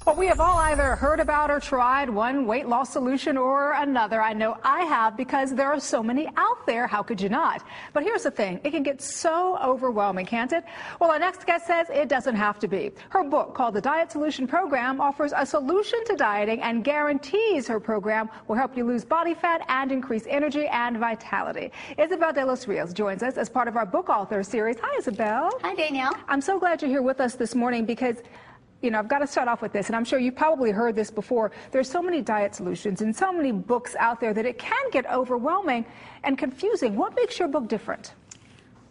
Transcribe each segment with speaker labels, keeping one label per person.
Speaker 1: Well, we have all either heard about or tried one weight loss solution or another. I know I have because there are so many out there. How could you not? But here's the thing. It can get so overwhelming, can't it? Well, our next guest says it doesn't have to be. Her book called The Diet Solution Program offers a solution to dieting and guarantees her program will help you lose body fat and increase energy and vitality. Isabel de los Rios joins us as part of our book author series. Hi, Isabel.
Speaker 2: Hi, Danielle.
Speaker 1: I'm so glad you're here with us this morning because I've got to start off with this, and I'm sure you've probably heard this before. There's so many diet solutions and so many books out there that it can get overwhelming and confusing. What makes your book different?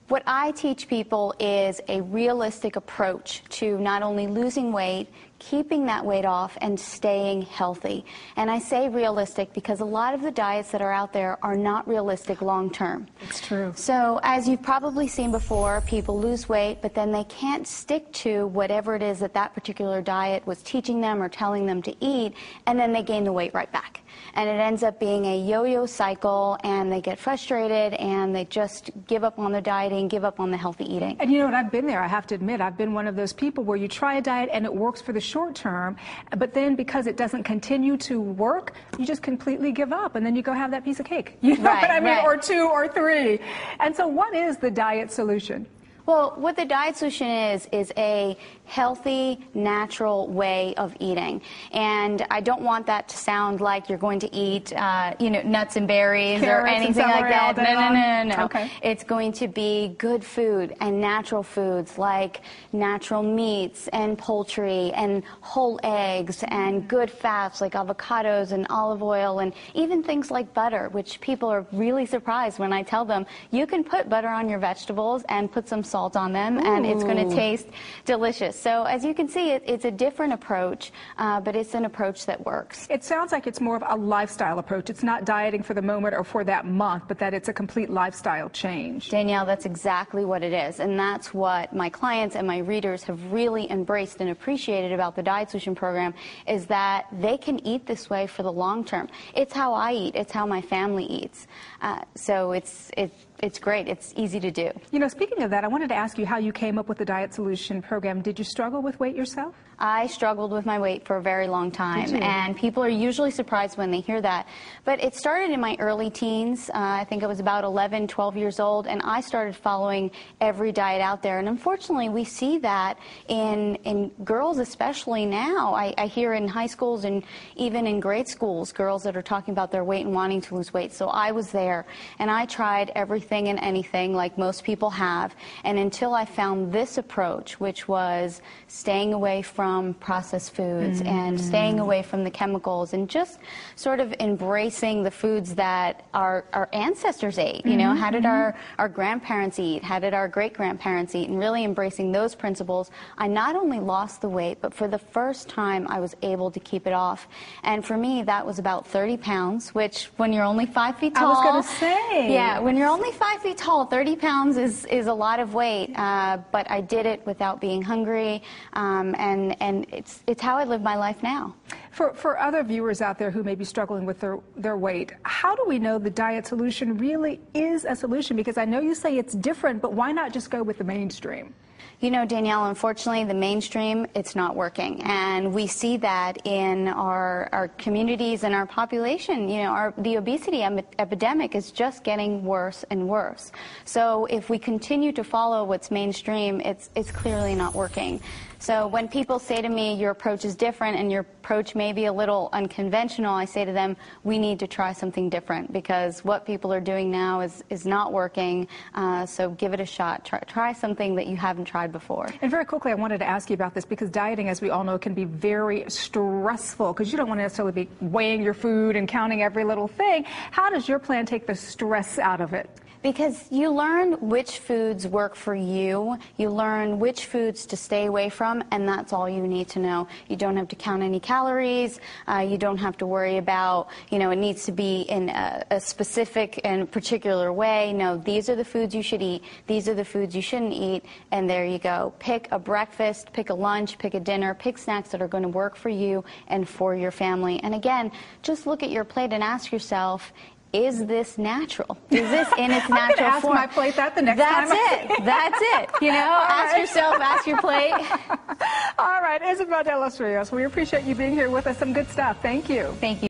Speaker 2: What I teach people is a realistic approach to not only losing weight, keeping that weight off, and staying healthy. And I say realistic because a lot of the diets that are out there are not realistic long term.
Speaker 1: It's true.
Speaker 2: So as you've probably seen before, people lose weight, but then they can't stick to whatever it is that that particular diet was teaching them or telling them to eat, and then they gain the weight right back. And it ends up being a yo-yo cycle, and they get frustrated, and they just give up on the dieting, give up on the healthy eating.
Speaker 1: And you know what, I've been there, I have to admit. I've been one of those people where you try a diet and it works for the short term, but then because it doesn't continue to work, you just completely give up, and then you go have that piece of cake. You know what I mean?
Speaker 2: Right.
Speaker 1: Or two or three. And so what is the diet solution?
Speaker 2: Well, what the diet solution is a healthy, natural way of eating. And I don't want that to sound like you're going to eat, nuts and berries
Speaker 1: Carrots
Speaker 2: or anything like that. No.
Speaker 1: Okay.
Speaker 2: It's going to be good food and natural foods like natural meats and poultry and whole eggs and good fats like avocados and olive oil and even things like butter, which people are really surprised when I tell them you can put butter on your vegetables and put some salt on them. Ooh. And it's going to taste delicious. So as you can see, it's a different approach, but it's an approach that works.
Speaker 1: It sounds like it's more of a lifestyle approach. It's not dieting for the moment or for that month, but that it's a complete lifestyle change.
Speaker 2: Danielle, that's exactly what it is. And that's what my clients and my readers have really embraced and appreciated about the Diet Solution Program, is that they can eat this way for the long term. It's how I eat. It's how my family eats. So it's great. It's easy to do.
Speaker 1: You know, speaking of that, I wanted to ask you how you came up with the Diet Solution Program. Did you struggle with weight yourself?
Speaker 2: I struggled with my weight for a very long time, and people are usually surprised when they hear that. But it started in my early teens. I think I was about 11, 12 years old, and I started following every diet out there. And unfortunately, we see that in girls, especially now. I hear in high schools and even in grade schools, girls that are talking about their weight and wanting to lose weight. So I was there, and I tried everything and anything like most people have. And until I found this approach, which was staying away from processed foods and staying away from the chemicals and just sort of embracing the foods that our ancestors ate. You know, how did our grandparents eat? How did our great-grandparents eat? And really embracing those principles, I not only lost the weight, but for the first time I was able to keep it off. And for me, that was about 30 pounds, which when you're only 5 feet tall...
Speaker 1: I was going to say.
Speaker 2: Yeah, when you're only 5 feet tall, 30 pounds is a lot of weight. But I did it without being hungry, and it's how I live my life now.
Speaker 1: For other viewers out there who may be struggling with their weight, how do we know the Diet Solution really is a solution? Because I know you say it's different, but why not just go with the mainstream?
Speaker 2: You know, Danielle, unfortunately, the mainstream, it's not working. And we see that in our communities and our population. You know, the obesity epidemic is just getting worse and worse. So if we continue to follow what's mainstream, it's clearly not working. So when people say to me, your approach is different and your approach may be a little unconventional, I say to them, we need to try something different because what people are doing now is not working. So give it a shot. Try something that you haven't tried before.
Speaker 1: And very quickly, I wanted to ask you about this because dieting, as we all know, can be very stressful because you don't want to necessarily be weighing your food and counting every little thing. How does your plan take the stress out of it?
Speaker 2: Because you learn which foods work for you, you learn which foods to stay away from, and that's all you need to know. You don't have to count any calories, you don't have to worry about, you know, it needs to be in a specific and particular way. No, these are the foods you should eat, these are the foods you shouldn't eat, and there you go. Pick a breakfast, pick a lunch, pick a dinner, pick snacks that are going to work for you and for your family. And again, just look at your plate and ask yourself, is this natural? Is this in its natural
Speaker 1: ask
Speaker 2: form?
Speaker 1: My plate that the next time.
Speaker 2: That's it. You know, ask yourself, ask your plate.
Speaker 1: All right. Isabel de los Rios, we appreciate you being here with us. Some good stuff. Thank you.
Speaker 2: Thank you.